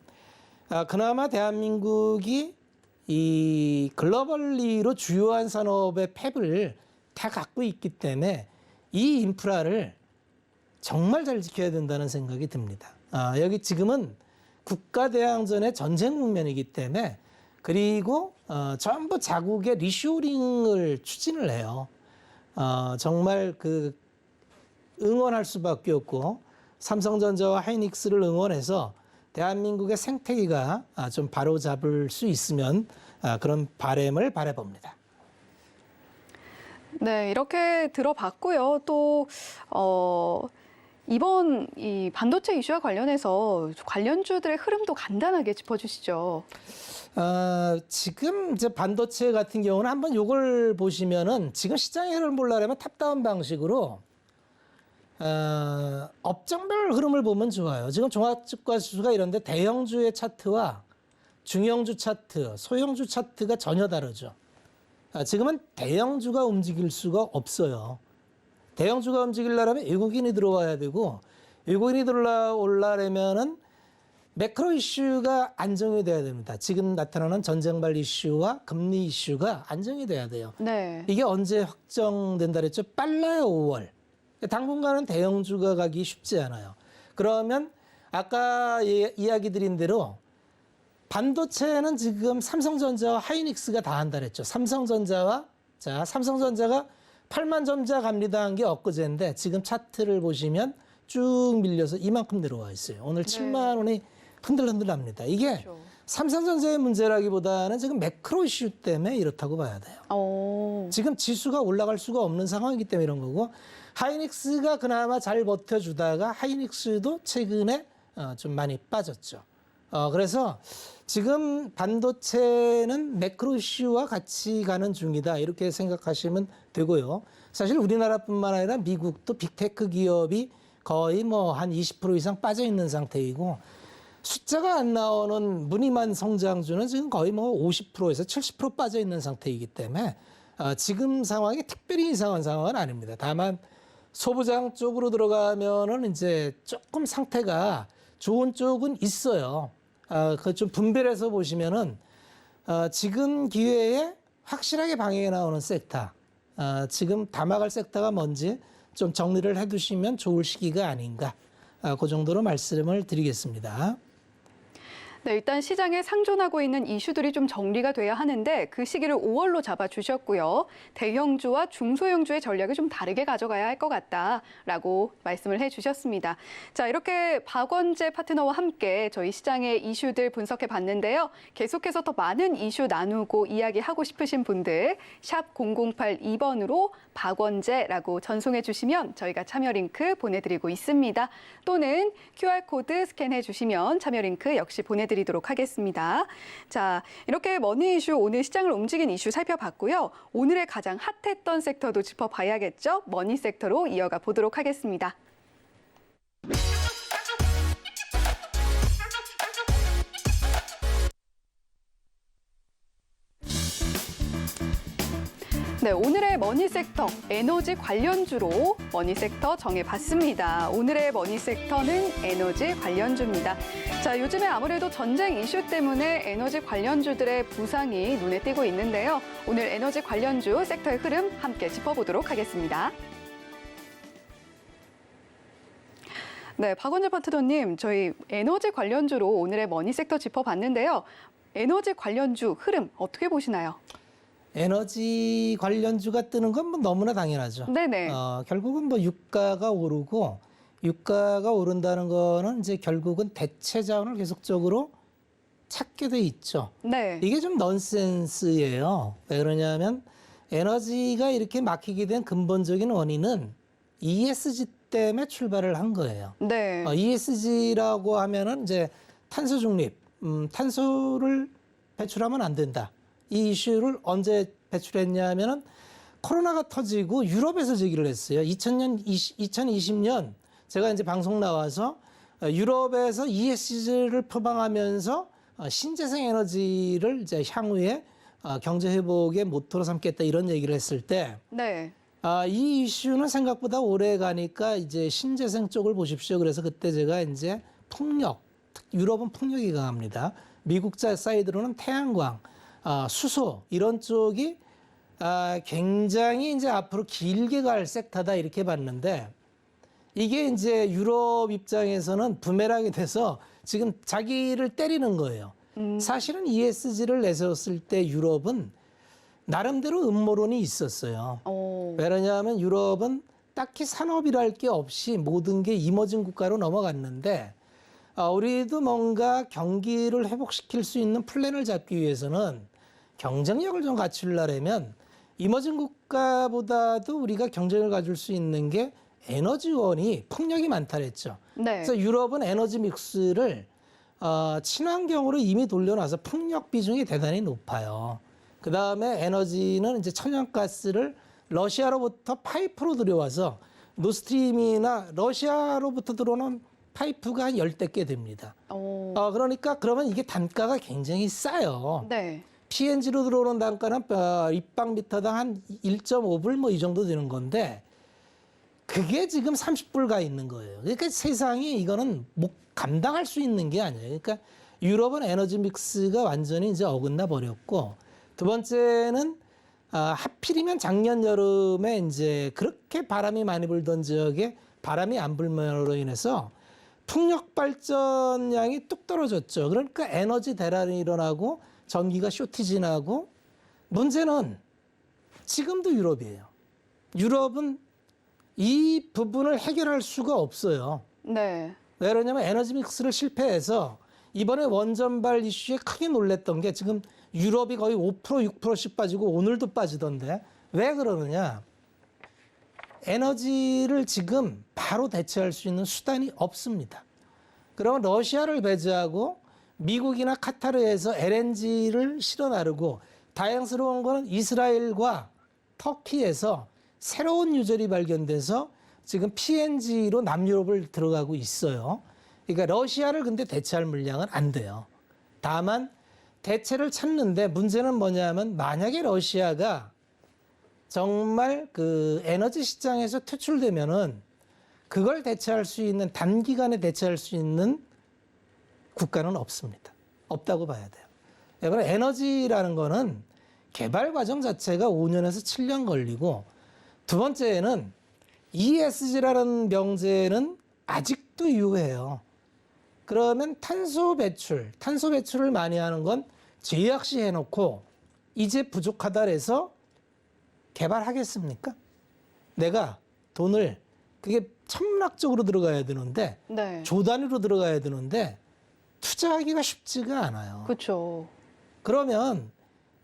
그나마 대한민국이 이 글로벌리로 주요한 산업의 팹을 다 갖고 있기 때문에 이 인프라를 정말 잘 지켜야 된다는 생각이 듭니다. 여기 지금은 국가 대항전의 전쟁 국면이기 때문에 그리고 전부 자국의 리쇼링을 추진을 해요. 정말 그 응원할 수밖에 없고 삼성전자와 하이닉스를 응원해서 대한민국의 생태계가 좀 바로잡을 수 있으면 그런 바람을 바라봅니다. 네, 이렇게 들어봤고요. 또 이번 이 반도체 이슈와 관련해서 관련주들의 흐름도 간단하게 짚어주시죠. 지금 이제 반도체 같은 경우는 한번 요걸 보시면은 지금 시장의 흐름을 보려면 탑다운 방식으로 업종별 흐름을 보면 좋아요. 지금 종합주가 지수가 이런데 대형주의 차트와 중형주 차트, 소형주 차트가 전혀 다르죠. 지금은 대형주가 움직일 수가 없어요. 대형주가 움직이려면 외국인이 들어와야 되고 외국인이 들어오려면은 매크로 이슈가 안정이 돼야 됩니다. 지금 나타나는 전쟁발 이슈와 금리 이슈가 안정이 돼야 돼요. 네. 이게 언제 확정된다 그랬죠? 빨라야 5월. 당분간은 대형주가 가기 쉽지 않아요. 그러면 아까 이야기 드린 대로 반도체는 지금 삼성전자와 하이닉스가 다 한다 그랬죠. 삼성전자가 8만 점자 갑니다 한 게 엊그제인데 지금 차트를 보시면 쭉 밀려서 이만큼 내려와 있어요. 오늘 7만 원이 흔들흔들합니다. 이게 그렇죠. 삼성전자의 문제라기보다는 지금 매크로 이슈 때문에 이렇다고 봐야 돼요. 지금 지수가 올라갈 수가 없는 상황이기 때문에 이런 거고 하이닉스가 그나마 잘 버텨주다가 하이닉스도 최근에 좀 많이 빠졌죠. 그래서 지금 반도체는 매크로 이슈와 같이 가는 중이다 이렇게 생각하시면 되고요. 사실 우리나라뿐만 아니라 미국도 빅테크 기업이 거의 뭐 한 20% 이상 빠져 있는 상태이고 숫자가 안 나오는 무늬만 성장주는 지금 거의 뭐 50%에서 70% 빠져 있는 상태이기 때문에 지금 상황이 특별히 이상한 상황은 아닙니다. 다만 소부장 쪽으로 들어가면은 이제 조금 상태가 좋은 쪽은 있어요. 그 좀 분별해서 보시면은 지금 기회에 확실하게 방향에 나오는 섹터, 지금 담아갈 섹터가 뭔지 좀 정리를 해두시면 좋을 시기가 아닌가. 그 정도로 말씀을 드리겠습니다. 네, 일단 시장에 상존하고 있는 이슈들이 좀 정리가 돼야 하는데 그 시기를 5월로 잡아주셨고요. 대형주와 중소형주의 전략을 좀 다르게 가져가야 할 것 같다라고 말씀을 해주셨습니다. 자, 이렇게 박원재 파트너와 함께 저희 시장의 이슈들 분석해 봤는데요. 계속해서 더 많은 이슈 나누고 이야기하고 싶으신 분들 샵 0082번으로 박원재라고 전송해 주시면 저희가 참여 링크 보내드리고 있습니다. 또는 QR코드 스캔해 주시면 참여 링크 역시 보내드립니다. 전해드리도록 하겠습니다. 자, 이렇게 머니 이슈 오늘 시장을 움직인 이슈 살펴봤고요. 오늘의 가장 핫했던 섹터도 짚어봐야겠죠. 머니 섹터로 이어가 보도록 하겠습니다. 네, 오늘의 머니 섹터, 에너지 관련주로 머니 섹터 정해봤습니다. 오늘의 머니 섹터는 에너지 관련주입니다. 자, 요즘에 아무래도 전쟁 이슈 때문에 에너지 관련주들의 부상이 눈에 띄고 있는데요. 오늘 에너지 관련주 섹터의 흐름 함께 짚어보도록 하겠습니다. 네, 박원재 파트너님, 저희 에너지 관련주로 오늘의 머니 섹터 짚어봤는데요. 에너지 관련주 흐름 어떻게 보시나요? 에너지 관련주가 뜨는 건 뭐 너무나 당연하죠. 네네. 결국은 뭐 유가가 오르고 유가가 오른다는 거는 이제 결국은 대체 자원을 계속적으로 찾게 돼 있죠. 네. 이게 좀 넌센스예요. 왜 그러냐면 에너지가 이렇게 막히게 된 근본적인 원인은 ESG 때문에 출발을 한 거예요. 네. ESG라고 하면은 이제 탄소 중립, 탄소를 배출하면 안 된다. 이 이슈를 언제 배출했냐 하면은 코로나가 터지고 유럽에서 제기를 했어요. 2020년 제가 이제 방송 나와서 유럽에서 ESG를 표방하면서 신재생 에너지를 이제 향후에 경제 회복의 모토로 삼겠다 이런 얘기를 했을 때 네. 이 이슈는 생각보다 오래 가니까 이제 신재생 쪽을 보십시오. 그래서 그때 제가 이제 풍력, 유럽은 풍력이 강합니다. 미국 사이드로는 태양광, 수소 이런 쪽이 굉장히 이제 앞으로 길게 갈 섹터다 이렇게 봤는데 이게 이제 유럽 입장에서는 부메랑이 돼서 지금 자기를 때리는 거예요. 사실은 ESG를 내세웠을 때 유럽은 나름대로 음모론이 있었어요. 왜냐하면 유럽은 딱히 산업이랄 게 없이 모든 게 이머징 국가로 넘어갔는데 우리도 뭔가 경기를 회복시킬 수 있는 플랜을 잡기 위해서는 경쟁력을 좀 갖추려면 이머징 국가보다도 우리가 경쟁을 가질 수 있는 게 에너지원이 풍력이 많다 그랬죠. 네. 그래서 유럽은 에너지 믹스를 친환경으로 이미 돌려놔서 풍력 비중이 대단히 높아요. 그 다음에 에너지는 이제 천연가스를 러시아로부터 파이프로 들여와서 노스트림이나 러시아로부터 들어오는 파이프가 한 10대 개 됩니다. 그러니까 그러면 이게 단가가 굉장히 싸요. 네. PNG로 들어오는 단가는 입방미터당 한 1.5불 뭐 이 정도 되는 건데 그게 지금 30불 가 있는 거예요. 그러니까 세상이 이거는 감당할 수 있는 게 아니에요. 그러니까 유럽은 에너지 믹스가 완전히 이제 어긋나 버렸고 두 번째는 하필이면 작년 여름에 이제 그렇게 바람이 많이 불던 지역에 바람이 안 불면으로 인해서 풍력 발전량이 뚝 떨어졌죠. 그러니까 에너지 대란이 일어나고 전기가 쇼티지 나고 문제는 지금도 유럽이에요. 유럽은 이 부분을 해결할 수가 없어요. 네. 왜 그러냐면 에너지 믹스를 실패해서 이번에 원전발 이슈에 크게 놀랬던 게 지금 유럽이 거의 5% 6%씩 빠지고 오늘도 빠지던데 왜 그러느냐. 에너지를 지금 바로 대체할 수 있는 수단이 없습니다. 그러면 러시아를 배제하고 미국이나 카타르에서 LNG를 실어 나르고 다양스러운 거는 이스라엘과 터키에서 새로운 유전이 발견돼서 지금 PNG로 남유럽을 들어가고 있어요. 그러니까 러시아를 근데 대체할 물량은 안 돼요. 다만 대체를 찾는데 문제는 뭐냐면 만약에 러시아가 정말 그 에너지 시장에서 퇴출되면은 그걸 대체할 수 있는 단기간에 대체할 수 있는 국가는 없습니다. 없다고 봐야 돼요. 그럼 에너지라는 거는 개발 과정 자체가 5년에서 7년 걸리고 두 번째는 ESG라는 명제는 아직도 유효해요. 그러면 탄소 배출을 많이 하는 건 제약시 해놓고 이제 부족하다 해서 개발하겠습니까? 내가 돈을 그게 천문학적으로 들어가야 되는데 네. 조 단위로 들어가야 되는데 투자하기가 쉽지가 않아요. 그렇죠. 그러면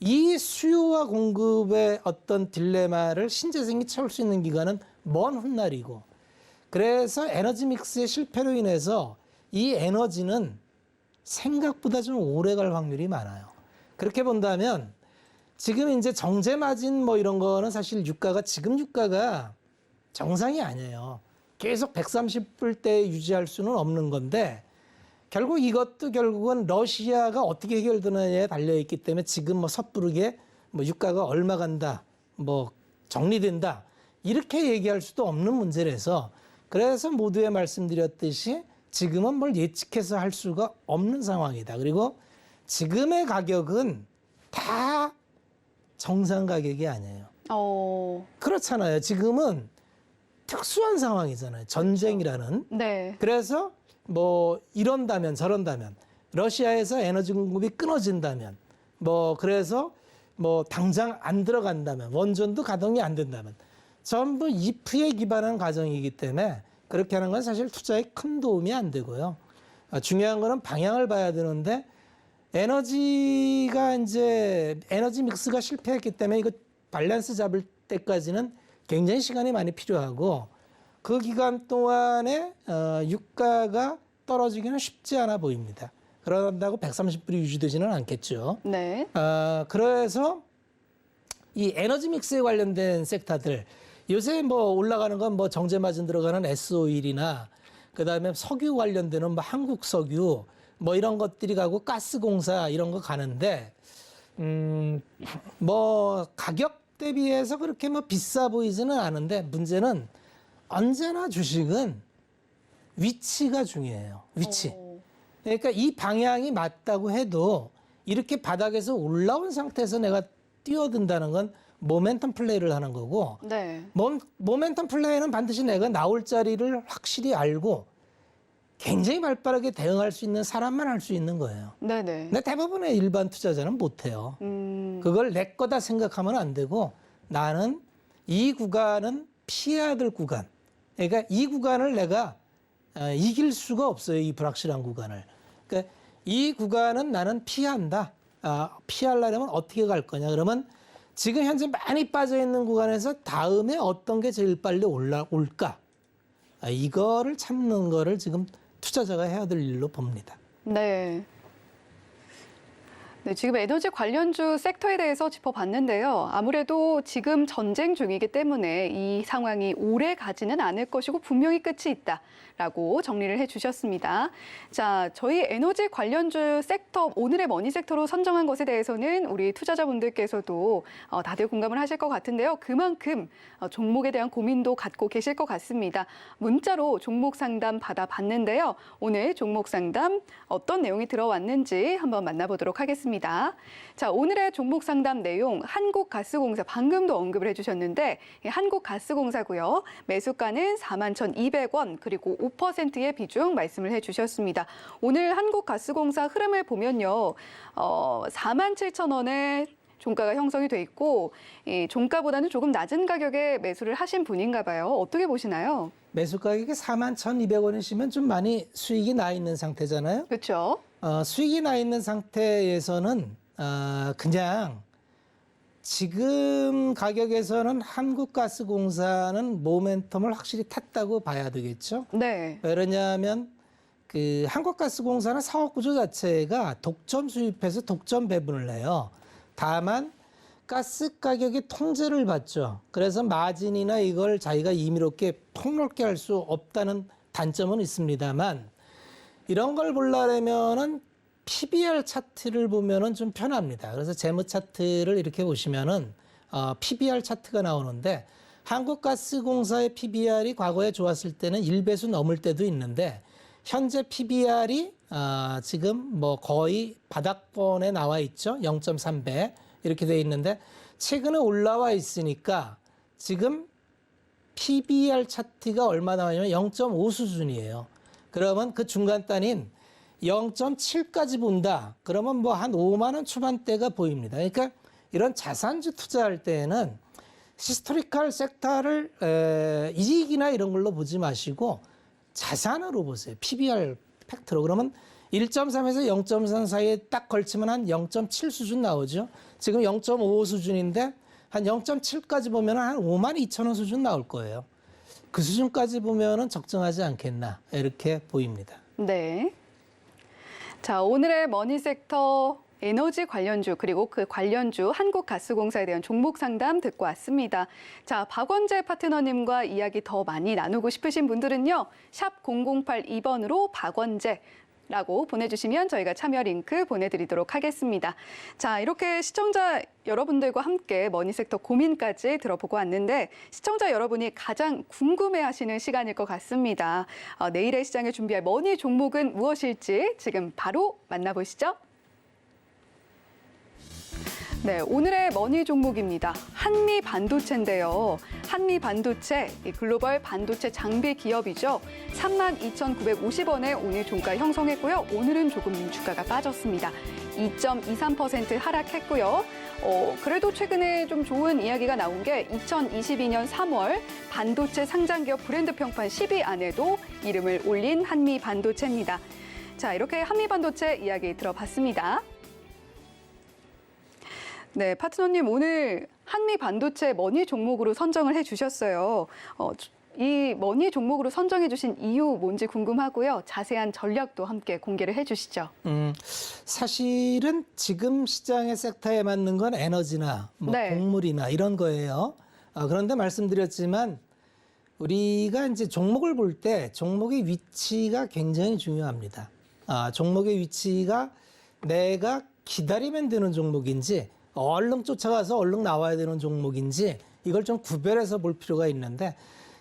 이 수요와 공급의 어떤 딜레마를 신재생이 채울 수 있는 기간은 먼 훗날이고 그래서 에너지 믹스의 실패로 인해서 이 에너지는 생각보다 좀 오래 갈 확률이 많아요. 그렇게 본다면 지금 이제 정제 마진 뭐 이런 거는 사실 지금 유가가 정상이 아니에요. 계속 130불대 유지할 수는 없는 건데 결국 이것도 결국은 러시아가 어떻게 해결되느냐에 달려있기 때문에 지금 뭐 섣부르게 뭐 유가가 얼마 간다, 뭐 정리된다 이렇게 얘기할 수도 없는 문제라서 그래서 모두에 말씀드렸듯이 지금은 뭘 예측해서 할 수가 없는 상황이다. 그리고 지금의 가격은 다 정상 가격이 아니에요. 그렇잖아요. 지금은 특수한 상황이잖아요. 전쟁이라는. 네. 그래서 뭐 이런다면 저런다면 러시아에서 에너지 공급이 끊어진다면 뭐 그래서 뭐 당장 안 들어간다면 원전도 가동이 안 된다면 전부 if에 기반한 과정이기 때문에 그렇게 하는 건 사실 투자에 큰 도움이 안 되고요. 중요한 거는 방향을 봐야 되는데 에너지가 이제 에너지 믹스가 실패했기 때문에 이거 밸런스 잡을 때까지는 굉장히 시간이 많이 필요하고 그 기간 동안에 유가가 떨어지기는 쉽지 않아 보입니다. 그런다고 130불이 유지되지는 않겠죠. 네. 그래서 이 에너지 믹스에 관련된 섹터들 요새 뭐 올라가는 건 뭐 정제 마진 들어가는 S-오일이나 그다음에 석유 관련되는 뭐 한국 석유 뭐 이런 것들이 가고 가스공사 이런 거 가는데 뭐 가격 대비해서 그렇게 뭐 비싸 보이지는 않은데 문제는 언제나 주식은 위치가 중요해요. 위치. 그러니까 이 방향이 맞다고 해도 이렇게 바닥에서 올라온 상태에서 내가 뛰어든다는 건 모멘텀 플레이를 하는 거고 네. 모멘텀 플레이는 반드시 내가 나올 자리를 확실히 알고 굉장히 발빠르게 대응할 수 있는 사람만 할 수 있는 거예요. 네네. 근데 대부분의 일반 투자자는 못해요. 그걸 내 거다 생각하면 안 되고 나는 이 구간은 피해야 될 구간. 그러니까 이 구간을 내가 이길 수가 없어요. 이 불확실한 구간을. 그러니까 이 구간은 나는 피한다. 피하려면 어떻게 갈 거냐. 그러면 지금 현재 많이 빠져 있는 구간에서 다음에 어떤 게 제일 빨리 올까? 이거를 참는 거를 지금 투자자가 해야 될 일로 봅니다. 네. 네, 지금 에너지 관련주 섹터에 대해서 짚어봤는데요. 아무래도 지금 전쟁 중이기 때문에 이 상황이 오래 가지는 않을 것이고 분명히 끝이 있다라고 정리를 해주셨습니다. 자, 저희 에너지 관련주 섹터, 오늘의 머니 섹터로 선정한 것에 대해서는 우리 투자자분들께서도 다들 공감을 하실 것 같은데요. 그만큼 종목에 대한 고민도 갖고 계실 것 같습니다. 문자로 종목 상담 받아봤는데요. 오늘 종목 상담 어떤 내용이 들어왔는지 한번 만나보도록 하겠습니다. 자, 오늘의 종목 상담 내용 한국가스공사 방금도 언급을 해주셨는데 한국가스공사고요. 매수가는 41,200원 그리고 5%의 비중 말씀을 해주셨습니다. 오늘 한국가스공사 흐름을 보면요. 47,000원에 종가가 형성이 돼 있고 이 종가보다는 조금 낮은 가격에 매수를 하신 분인가 봐요. 어떻게 보시나요? 매수 가격이 41,200원이시면 좀 많이 수익이 나 있는 상태잖아요. 그렇죠. 수익이 나 있는 상태에서는 그냥 지금 가격에서는 한국가스공사는 모멘텀을 확실히 탔다고 봐야 되겠죠. 네. 왜냐하면 그 한국가스공사는 사업 구조 자체가 독점 수입해서 독점 배분을 해요. 다만 가스 가격이 통제를 받죠. 그래서 마진이나 이걸 자기가 임의롭게 폭넓게 할 수 없다는 단점은 있습니다만 이런 걸 보려면은 PBR 차트를 보면은 좀 편합니다. 그래서 재무 차트를 이렇게 보시면은 PBR 차트가 나오는데 한국가스공사의 PBR이 과거에 좋았을 때는 1배수 넘을 때도 있는데 현재 PBR이 지금 뭐 거의 바닥권에 나와 있죠. 0.3배 이렇게 돼 있는데 최근에 올라와 있으니까 지금 PBR 차트가 얼마 나오냐면 0.5 수준이에요. 그러면 그 중간 단인 0.7까지 본다. 그러면 뭐 한 5만 원 초반대가 보입니다. 그러니까 이런 자산주 투자할 때에는 히스토리컬 섹터를 이익이나 이런 걸로 보지 마시고 자산으로 보세요. PBR 팩트로. 그러면 1.3에서 0.3 사이에 딱 걸치면 한 0.7 수준 나오죠. 지금 0.5 수준인데 한 0.7까지 보면 한 5만 2천 원 수준 나올 거예요. 그 수준까지 보면은 적정하지 않겠나 이렇게 보입니다. 네. 자, 자, 오늘의 머니섹터 에너지 관련주 그리고 그 관련주 한국가스공사에 대한 종목 상담 듣고 왔습니다. 자, 박원재 파트너님과 이야기 더 많이 나누고 싶으신 분들은요. 샵 0082번으로 박원재라고 보내주시면 저희가 참여 링크 보내드리도록 하겠습니다. 자, 이렇게 시청자 여러분들과 함께 머니섹터 고민까지 들어보고 왔는데 시청자 여러분이 가장 궁금해하시는 시간일 것 같습니다. 내일의 시장에 준비할 머니 종목은 무엇일지 지금 바로 만나보시죠. 네, 오늘의 머니 종목입니다. 한미 반도체인데요. 한미 반도체, 글로벌 반도체 장비 기업이죠. 32,950원에 오늘 종가 형성했고요. 오늘은 조금 주가가 빠졌습니다. 2.23% 하락했고요. 그래도 최근에 좀 좋은 이야기가 나온 게 2022년 3월 반도체 상장기업 브랜드 평판 10위 안에도 이름을 올린 한미 반도체입니다. 자, 이렇게 한미 반도체 이야기 들어봤습니다. 네, 파트너님 오늘 한미 반도체 머니 종목으로 선정을 해주셨어요. 이 머니 종목으로 선정해 주신 이유 뭔지 궁금하고요. 자세한 전략도 함께 공개를 해주시죠. 사실은 지금 시장의 섹터에 맞는 건 에너지나 뭐 네. 곡물이나 이런 거예요. 그런데 말씀드렸지만 우리가 이제 종목을 볼 때 종목의 위치가 굉장히 중요합니다. 종목의 위치가 내가 기다리면 되는 종목인지 얼른 쫓아가서 얼른 나와야 되는 종목인지 이걸 좀 구별해서 볼 필요가 있는데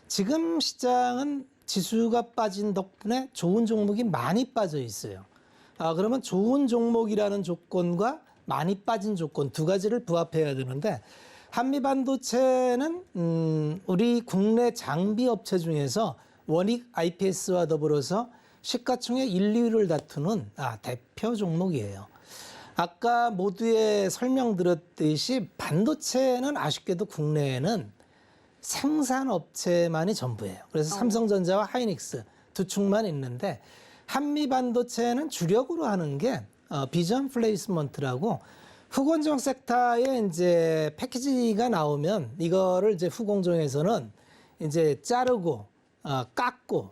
지금 시장은 지수가 빠진 덕분에 좋은 종목이 많이 빠져 있어요. 그러면 좋은 종목이라는 조건과 많이 빠진 조건 두 가지를 부합해야 되는데 한미반도체는 우리 국내 장비 업체 중에서 원익 IPS와 더불어서 시가총액 1, 2위를 다투는 대표 종목이에요. 아까 모두에 설명드렸듯이 반도체는 아쉽게도 국내에는 생산업체만이 전부예요. 그래서 삼성전자와 하이닉스 두 축만 있는데 한미반도체는 주력으로 하는 게 비전 플레이스먼트라고 후공정 섹터에 이제 패키지가 나오면 이거를 이제 후공정에서는 이제 자르고 깎고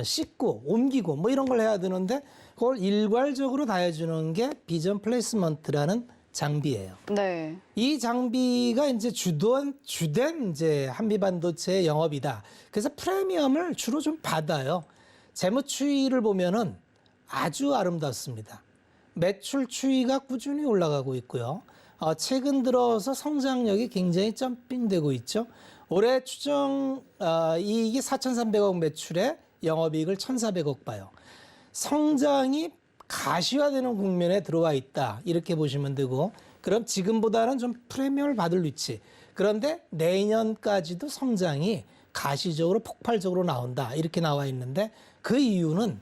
씻고 옮기고 뭐 이런 걸 해야 되는데 그걸 일괄적으로 다 해주는 게 비전 플레이스먼트라는 장비예요. 네. 이 장비가 이제 주된 이제 한미반도체의 영업이다. 그래서 프리미엄을 주로 좀 받아요. 재무 추이를 보면은 아주 아름답습니다. 매출 추이가 꾸준히 올라가고 있고요. 최근 들어서 성장력이 굉장히 점핑되고 있죠. 올해 추정 이익이 4,300억 매출에 영업이익을 1,400억 봐요. 성장이 가시화되는 국면에 들어와 있다. 이렇게 보시면 되고 그럼 지금보다는 좀 프리미엄을 받을 위치. 그런데 내년까지도 성장이 가시적으로 폭발적으로 나온다. 이렇게 나와 있는데 그 이유는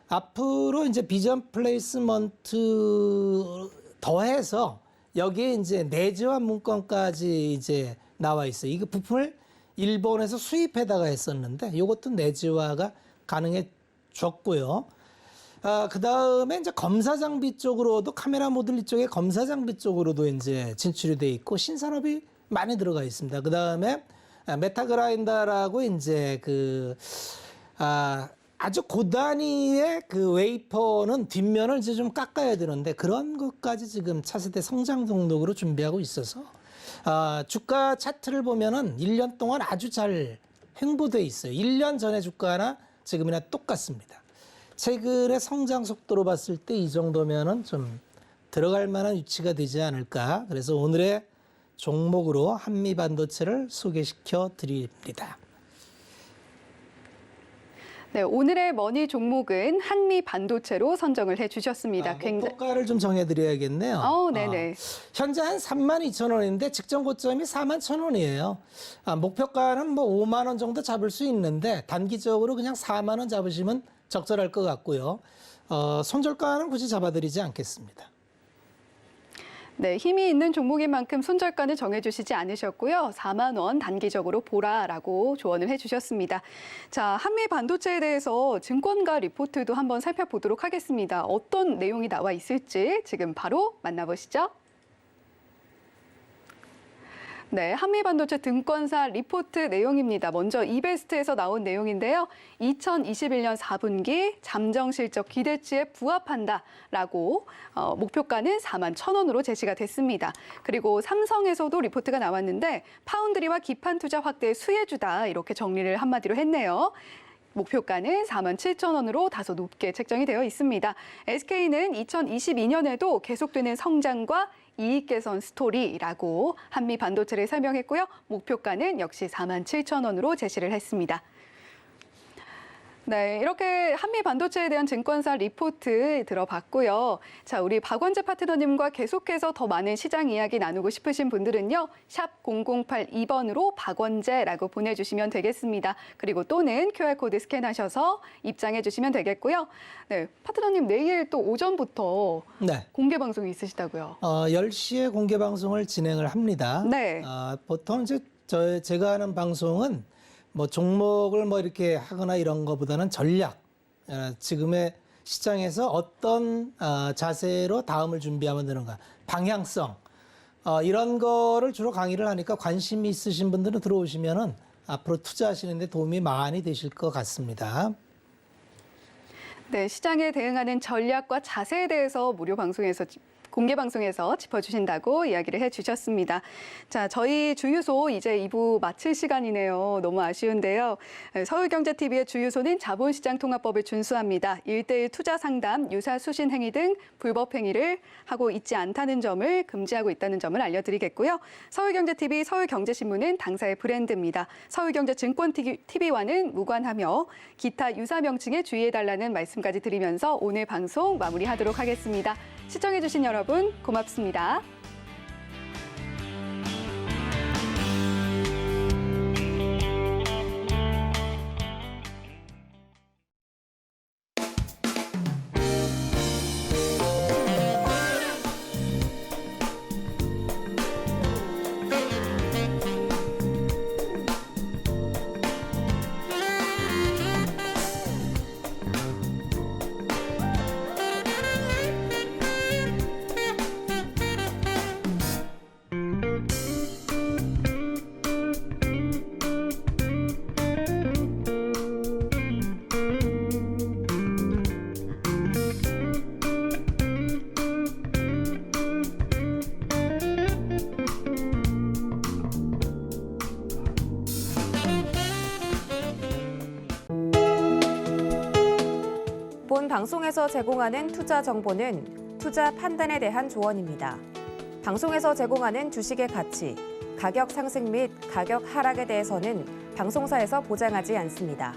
앞으로 이제 비전 플레이스먼트 더해서 여기에 이제 내재화 문건까지 이제 나와 있어요. 이거 부품을 일본에서 수입해다가 했었는데 이것도 내재화가 가능해졌고요. 그 다음에 이제 검사 장비 쪽으로도 카메라 모듈 쪽에 검사 장비 쪽으로도 이제 진출이 돼 있고 신산업이 많이 들어가 있습니다. 그 다음에 메타그라인더라고 이제 아주 고단위의 그 웨이퍼는 뒷면을 이제 좀 깎아야 되는데 그런 것까지 지금 차세대 성장 동력으로 준비하고 있어서 주가 차트를 보면은 1년 동안 아주 잘 횡보돼 있어요. 1년 전의 주가나 지금이나 똑같습니다. 최근의 성장 속도로 봤을 때 이 정도면은 좀 들어갈 만한 위치가 되지 않을까. 그래서 오늘의 종목으로 한미반도체를 소개시켜 드립니다. 네, 오늘의 머니 종목은 한미 반도체로 선정을 해주셨습니다. 목표가를 좀 정해드려야겠네요. 네네. 현재 한 32,000원인데 직전 고점이 41,000원이에요. 목표가는 뭐 5만 원 정도 잡을 수 있는데 단기적으로 그냥 4만 원 잡으시면 적절할 것 같고요. 손절가는 굳이 잡아드리지 않겠습니다. 네, 힘이 있는 종목인 만큼 손절가는 정해주시지 않으셨고요. 4만 원 단기적으로 보라라고 조언을 해주셨습니다. 자, 한미 반도체에 대해서 증권가 리포트도 한번 살펴보도록 하겠습니다. 어떤 내용이 나와 있을지 지금 바로 만나보시죠. 네, 한미반도체 증권사 리포트 내용입니다. 먼저 이베스트에서 나온 내용인데요. 2021년 4분기 잠정 실적 기대치에 부합한다라고 목표가는 4만 1,000원으로 제시가 됐습니다. 그리고 삼성에서도 리포트가 나왔는데 파운드리와 기판 투자 확대의 수혜주다 이렇게 정리를 한마디로 했네요. 목표가는 4만 7,000원으로 다소 높게 책정이 되어 있습니다. SK는 2022년에도 계속되는 성장과 이익 개선 스토리라고 한미 반도체를 설명했고요. 목표가는 역시 4만 7,000원으로 제시를 했습니다. 네, 이렇게 한미 반도체에 대한 증권사 리포트 들어봤고요. 자, 우리 박원재 파트너님과 계속해서 더 많은 시장 이야기 나누고 싶으신 분들은요. 샵 0082번으로 박원재라고 보내주시면 되겠습니다. 그리고 또는 QR코드 스캔하셔서 입장해 주시면 되겠고요. 네, 파트너님 내일 또 오전부터 네. 공개 방송이 있으시다고요? 10시에 공개 방송을 진행을 합니다. 네. 보통 이제 제가 하는 방송은 뭐 종목을 뭐 이렇게 하거나 이런 거보다는 전략, 지금의 시장에서 어떤 자세로 다음을 준비하면 되는가, 방향성, 이런 거를 주로 강의를 하니까 관심이 있으신 분들은 들어오시면은 앞으로 투자하시는 데 도움이 많이 되실 것 같습니다. 네, 시장에 대응하는 전략과 자세에 대해서 무료 방송에서 공개 방송에서 짚어주신다고 이야기를 해주셨습니다. 자, 저희 주유소 이제 2부 마칠 시간이네요. 너무 아쉬운데요. 서울경제TV의 주유소는 자본시장통합법을 준수합니다. 1:1 투자 상담, 유사 수신 행위 등 불법 행위를 하고 있지 않다는 점을 금지하고 있다는 점을 알려드리겠고요. 서울경제TV, 서울경제신문은 당사의 브랜드입니다. 서울경제증권TV와는 무관하며 기타 유사 명칭에 주의해달라는 말씀까지 드리면서 오늘 방송 마무리하도록 하겠습니다. 시청해주신 여러분 고맙습니다. 본 방송에서 제공하는 투자 정보는 투자 판단에 대한 조언입니다. 방송에서 제공하는 주식의 가치, 가격 상승 및 가격 하락에 대해서는 방송사에서 보장하지 않습니다.